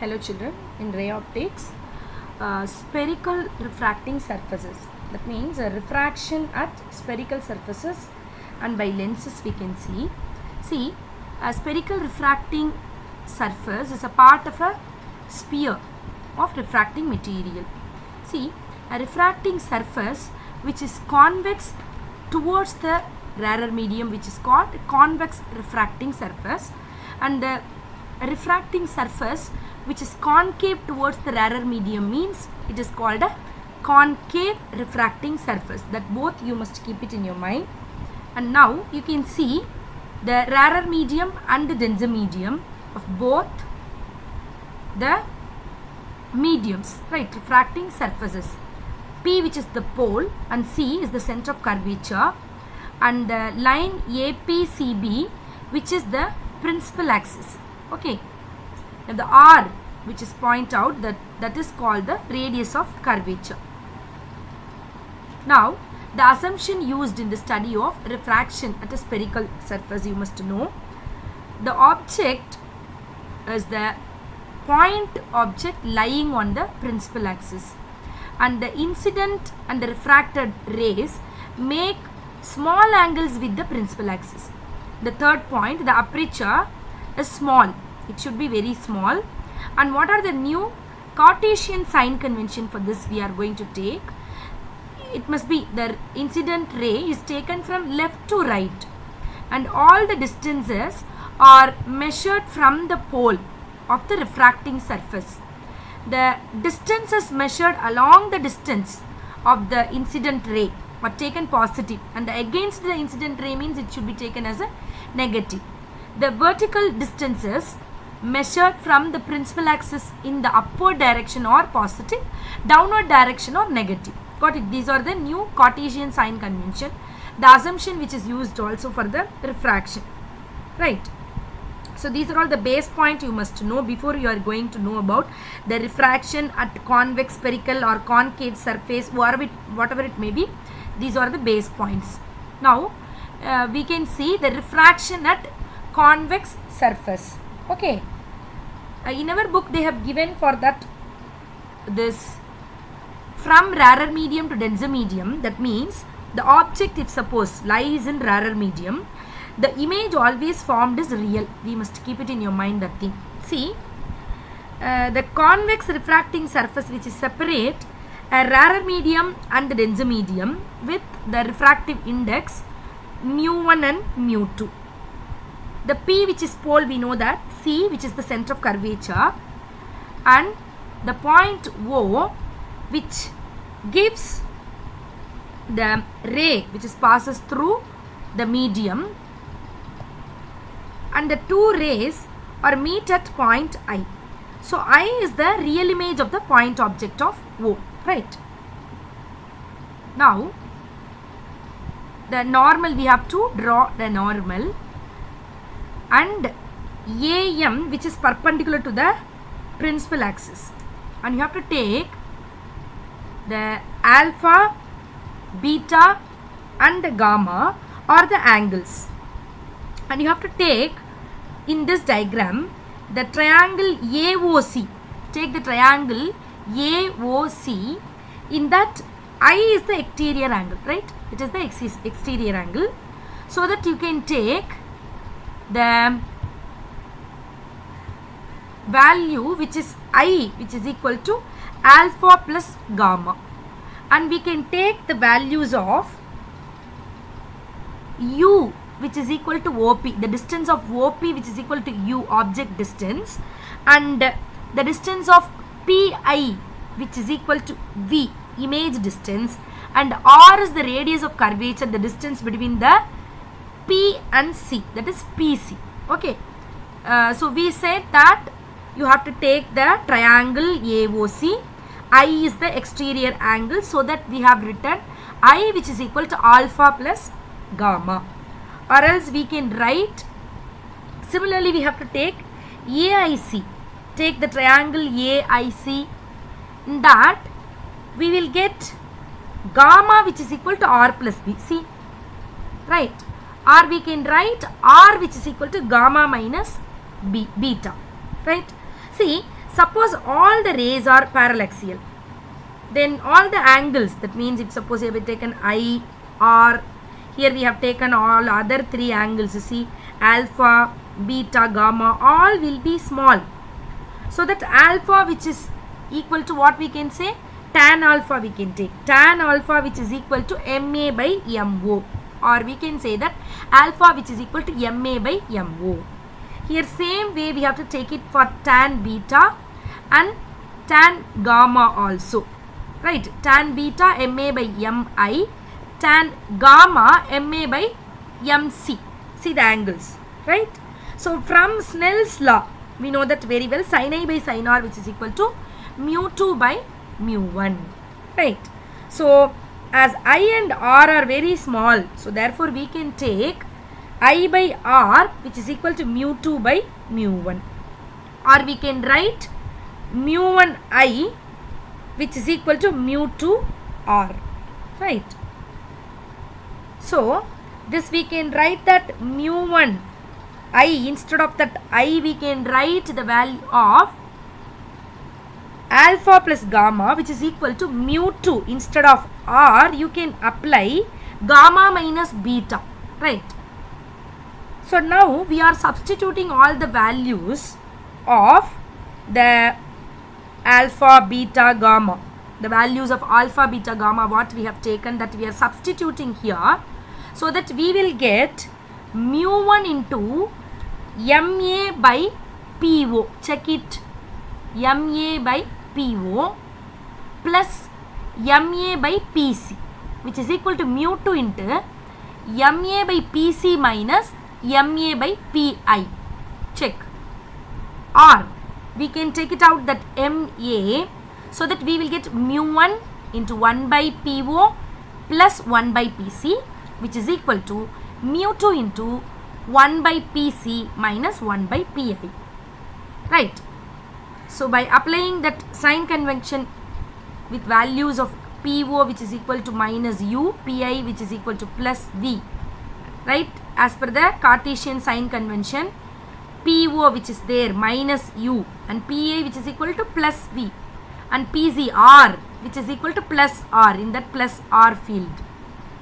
Hello children, in ray optics, spherical refracting surfaces, that means refraction at spherical surfaces and by lenses we can see a spherical refracting surface is a part of a sphere of refracting material. See, a refracting surface which is convex towards the rarer medium, which is called convex refracting surface, and the refracting surface which is concave towards the rarer medium means it is called a concave refracting surface. That both you must keep it in your mind. And now you can see the rarer medium and the denser medium of both the mediums, right, refracting surfaces. P, which is the pole, and C is the center of curvature, and the line APCB, which is the principal axis. Okay, and the R, which is point out, that is called the radius of curvature. Now the assumption used in the study of refraction at a spherical surface, you must know, the object is the point object lying on the principal axis, and the incident and the refracted rays make small angles with the principal axis. The third point, the aperture is small, it should be very small. And what are the new Cartesian sign convention for this we are going to take? It must be the incident ray is taken from left to right, and all the distances are measured from the pole of the refracting surface. The distances measured along the distance of the incident ray are taken positive, and against the incident ray means it should be taken as a negative. The vertical distances measured from the principal axis in the upward direction or positive, downward direction or negative. Got it? These are the new Cartesian sign convention, the assumption which is used also for the refraction, right? So these are all the base point you must know before you are going to know about the refraction at convex, spherical or concave surface, whatever it may be. These are the base points. Now we can see the refraction at convex surface. Okay, in our book they have given for that this from rarer medium to denser medium. That means the object, if suppose lies in rarer medium, the image always formed is real. We must keep it in your mind, that thing. See, the convex refracting surface which is separate a rarer medium and the denser medium with the refractive index mu1 and mu2. The P, which is pole, we know that. C, which is the center of curvature, and the point O, which gives the ray which passes through the medium, and the two rays are meet at point I. So I is the real image of the point object of O, right? Now the normal, we have to draw the normal, and AM, which is perpendicular to the principal axis, and you have to take the alpha, beta and the gamma are the angles, and you have to take in this diagram the triangle AOC. Take the triangle AOC. In that, I is the exterior angle, right? It is the exterior angle, so that you can take the value which is I, which is equal to alpha plus gamma, and we can take the values of U, which is equal to OP, the distance of OP which is equal to U, object distance, and the distance of PI which is equal to V, image distance, and R is the radius of curvature, the distance between the P and C, that is PC. Okay, so we said that you have to take the triangle AOC. I is the exterior angle, so that we have written I, which is equal to alpha plus gamma, or else we can write similarly. We have to take AIC. Take the triangle AIC. In that we will get gamma, which is equal to R plus B. See, right? Or we can write R, which is equal to gamma minus beta, right? See, Suppose all the rays are parallaxial, then all the angles, that means if suppose we have taken I, R, here we have taken all other three angles, see, alpha, beta, gamma, all will be small. So that alpha, which is equal to what we can say, tan alpha we can take. Tan alpha, which is equal to MA by MO, or we can say that alpha, which is equal to MA by MO. Here same way we have to take it for tan beta and tan gamma also, right? Tan beta MA by MI, tan gamma MA by MC. See the angles, right? So from Snell's law, we know that very well, sin I by sin R, which is equal to mu 2 by mu 1, right? So as I and R are very small, so therefore we can take I by R, which is equal to mu 2 by mu 1, or we can write mu 1 I, which is equal to mu 2 R, right? So this we can write that mu 1 I, instead of that I we can write the value of alpha plus gamma, which is equal to mu 2. Instead of R you can apply gamma minus beta, right? So now we are substituting all the values of the alpha, beta, gamma. The values of alpha, beta, gamma, what we have taken, that we are substituting here, so that we will get mu 1 into MA by PO. Check it. MA by PO plus MA by PC, which is equal to mu 2 into MA by PC minus MA by PI. Check. Or we can take it out that MA, so that we will get mu 1 into 1 by PO plus 1 by PC, which is equal to mu 2 into 1 by PC minus 1 by PI, right? So by applying that sign convention with values of PO, which is equal to minus U, PI, which is equal to plus V, right? As per the Cartesian sign convention, PO, which is there, minus U, and PA, which is equal to plus V, and PZR, which is equal to plus R in that plus R field,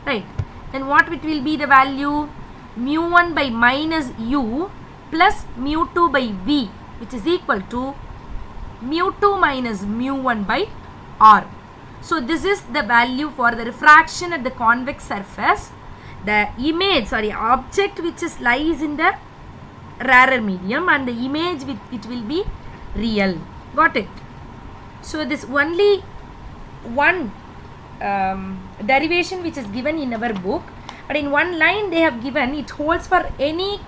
right? Then what it will be the value? Mu 1 by minus U plus mu 2 by V, which is equal to mu 2 minus mu 1 by R. So this is the value for the refraction at the convex surface. The image, object which is lies in the rarer medium, and the image with it will be real. Got it? So this only one derivation which is given in our book, but in one line they have given it holds for any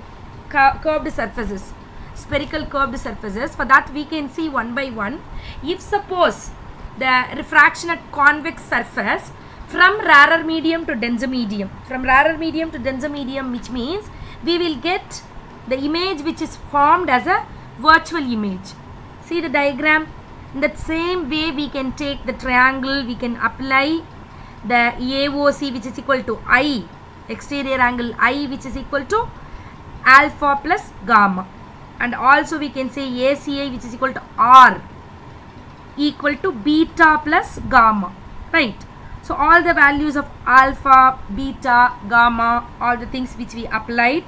curved surfaces, spherical curved surfaces. For that we can see one by one. If suppose the refraction at convex surface from rarer medium to denser medium, which means we will get the image which is formed as a virtual image. See the diagram? In that same way we can take the triangle, we can apply the AOC, which is equal to I, exterior angle I, which is equal to alpha plus gamma, and also we can say ACI, which is equal to R, equal to beta plus gamma, right? So all the values of alpha, beta, gamma, all the things which we applied,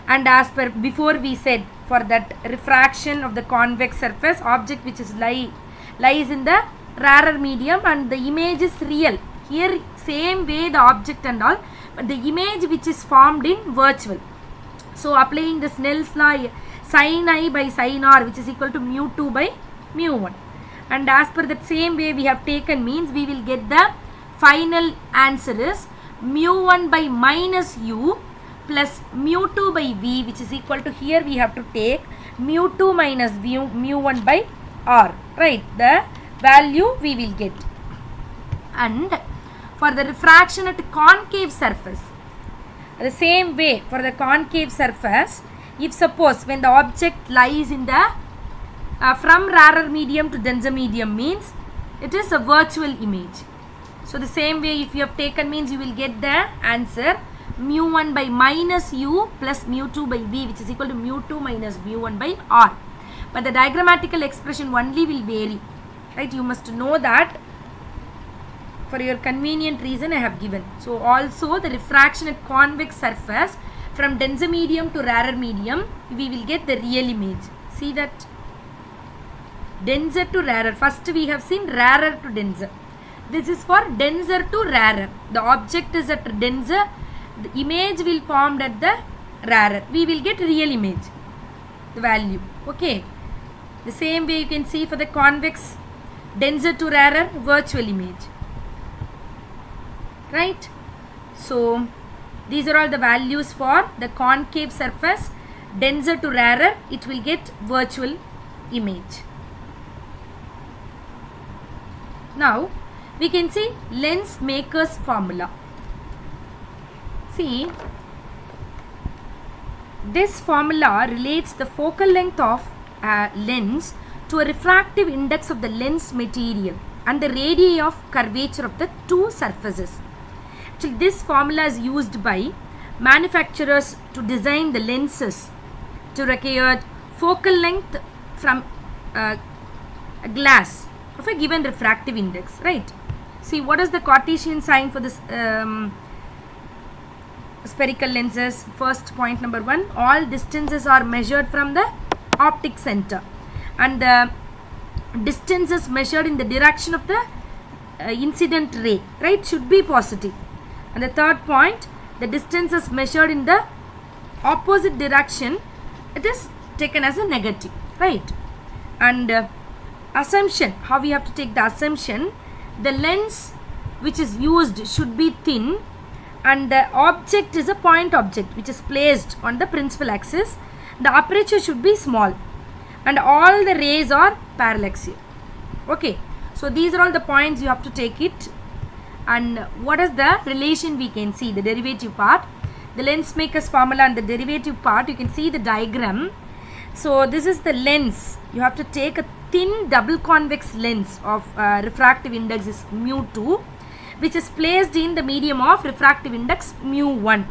and as per before we said, for that refraction of the convex surface, object which is lies in the rarer medium and the image is real. Here same way the object and all, but the image which is formed in virtual. So applying the Snell's law, sin I by sin R, which is equal to mu 2 by mu 1, and as per that same way we have taken, means we will get the final answer is mu 1 by minus U plus mu 2 by V, which is equal to, here we have to take mu 2 minus mu 1 by R, right? The value we will get. And for the refraction at concave surface, the same way for the concave surface, if suppose when the object lies in the from rarer medium to denser medium, means it is a virtual image. So the same way if you have taken, means you will get the answer mu 1 by minus U plus mu 2 by V, which is equal to mu 2 minus mu 1 by R. but the diagrammatical expression only will vary, right? You must know that. For your convenient reason I have given. So also the refraction at convex surface from denser medium to rarer medium, we will get the real image. See that? Denser to rarer. First we have seen rarer to denser. This is for denser to rarer. The object is at denser. The image will formed at the rarer. We will get real image. The value. Okay. The same way you can see for the convex denser to rarer virtual image. Right? So these are all the values for the concave surface. Denser to rarer, it will get virtual image. Now we can see lens maker's formula. See, this formula relates the focal length of a lens to a refractive index of the lens material and the radii of curvature of the two surfaces. Actually, this formula is used by manufacturers to design the lenses to require focal length from a glass of a given refractive index, right? See, what is the Cartesian sign for this spherical lenses? First point number 1, all distances are measured from the optic center and the distance is measured in the direction of the incident ray, right? Should be positive. And the third point, the distance is measured in the opposite direction, it is taken as a negative, right? And assumption, how we have to take the assumption, the lens which is used should be thin and the object is a point object which is placed on the principal axis. The aperture should be small and all the rays are parallaxial. Okay, so these are all the points you have to take it. And what is the relation we can see? The derivative part, the lens maker's formula and the derivative part, you can see the diagram. So this is the lens. You have to take a thin double convex lens of refractive index is mu2, which is placed in the medium of refractive index mu1.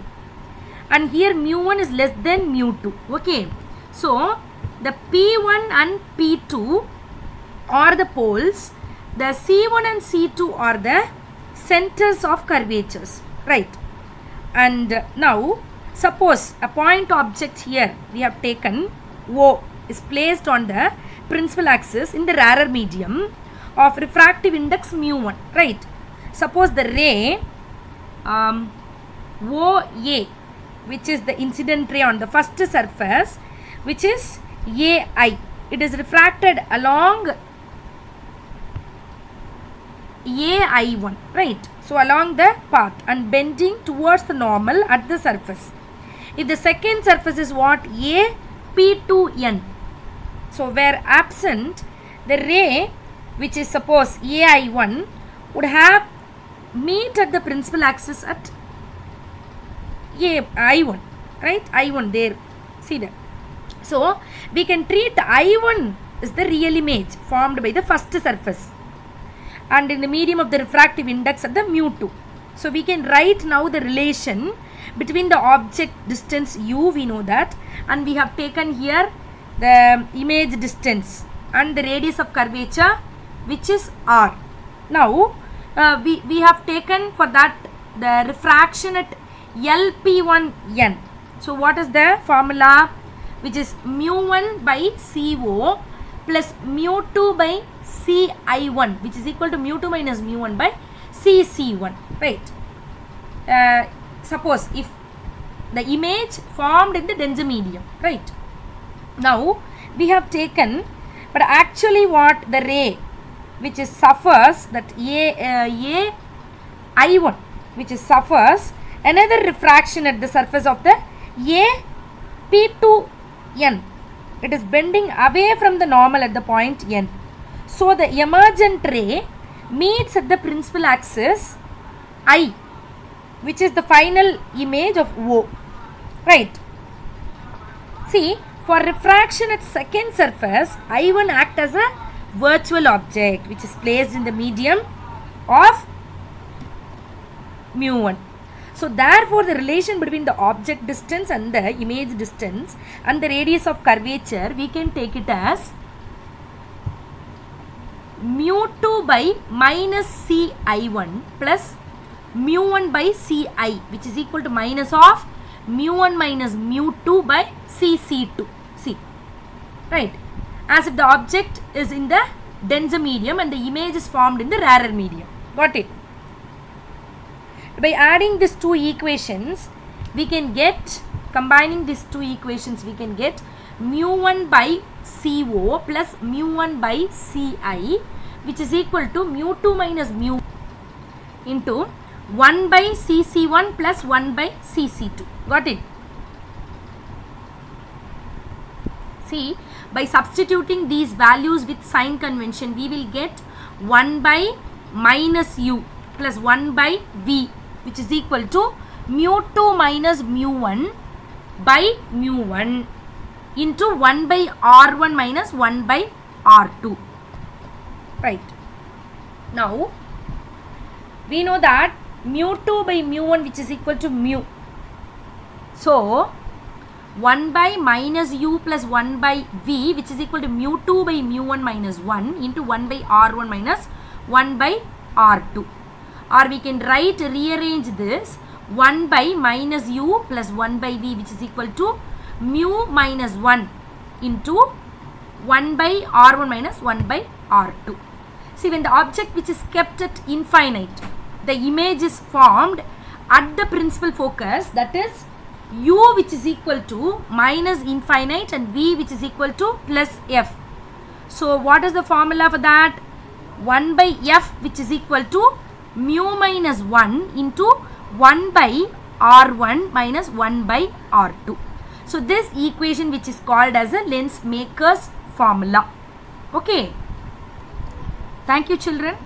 And here mu1 is less than mu2. Okay. So the P1 and P2 are the poles. The C1 and C2 are the centers of curvatures, right? And now suppose a point object here we have taken O is placed on the principal axis in the rarer medium of refractive index mu1, right? Suppose the ray OA, which is the incident ray on the first surface, which is AI, it is refracted along AI1, right? So along the path and bending towards the normal at the surface. If the second surface is what? A P2N. So where absent, the ray which is suppose AI1 would have meet at the principal axis at I1, right? I1 there. See that. So we can treat the I1 as the real image formed by the first surface and in the medium of the refractive index at the mu2. So we can write now the relation between the object distance u, we know that, and we have taken here the image distance and the radius of curvature which is r. Now we have taken for that the refraction at LP1N. So what is the formula? Which is mu1 by CO plus mu2 by CI1, which is equal to mu2 minus mu1 by CC1, right? Suppose if the image formed in the denser medium, right? Now we have taken, but actually what the ray which is suffers that I1 which is suffers another refraction at the surface of the P2N. It is bending away from the normal at the point N. So the emergent ray meets at the principal axis I, which is the final image of O, right? See, for refraction at second surface, I1 act as a virtual object which is placed in the medium of mu1. So therefore the relation between the object distance and the image distance and the radius of curvature, we can take it as mu2 by minus ci1 plus mu1 by ci, which is equal to minus of mu1 minus mu2 by cc2. See, right, as if the object is in the denser medium and the image is formed in the rarer medium. Got it? By adding these two equations, we can get, combining these two equations, we can get mu1 by co plus mu1 by ci, which is equal to mu2 minus mu into 1 by cc1 plus 1 by cc2. Got it? See, by substituting these values with sign convention, we will get 1 by minus u plus 1 by v, which is equal to mu2 minus mu1 by mu1 into 1 by r1 minus 1 by r2. Right. Now, we know that mu2 by mu1, which is equal to mu. So, 1 by minus u plus 1 by v, which is equal to mu2 by mu1 minus 1 into 1 by r1 minus 1 by r2. Or we can rearrange this 1 by minus u plus 1 by v, which is equal to mu minus 1 into 1 by r1 minus 1 by r2. See, when the object which is kept at infinite, the image is formed at the principal focus, that is u which is equal to minus infinite and v which is equal to plus f. So what is the formula for that? 1 by f, which is equal to mu minus 1 into 1 by r1 minus 1 by r2. So this equation, which is called as a Lensmaker's formula. Okay. Thank you, children.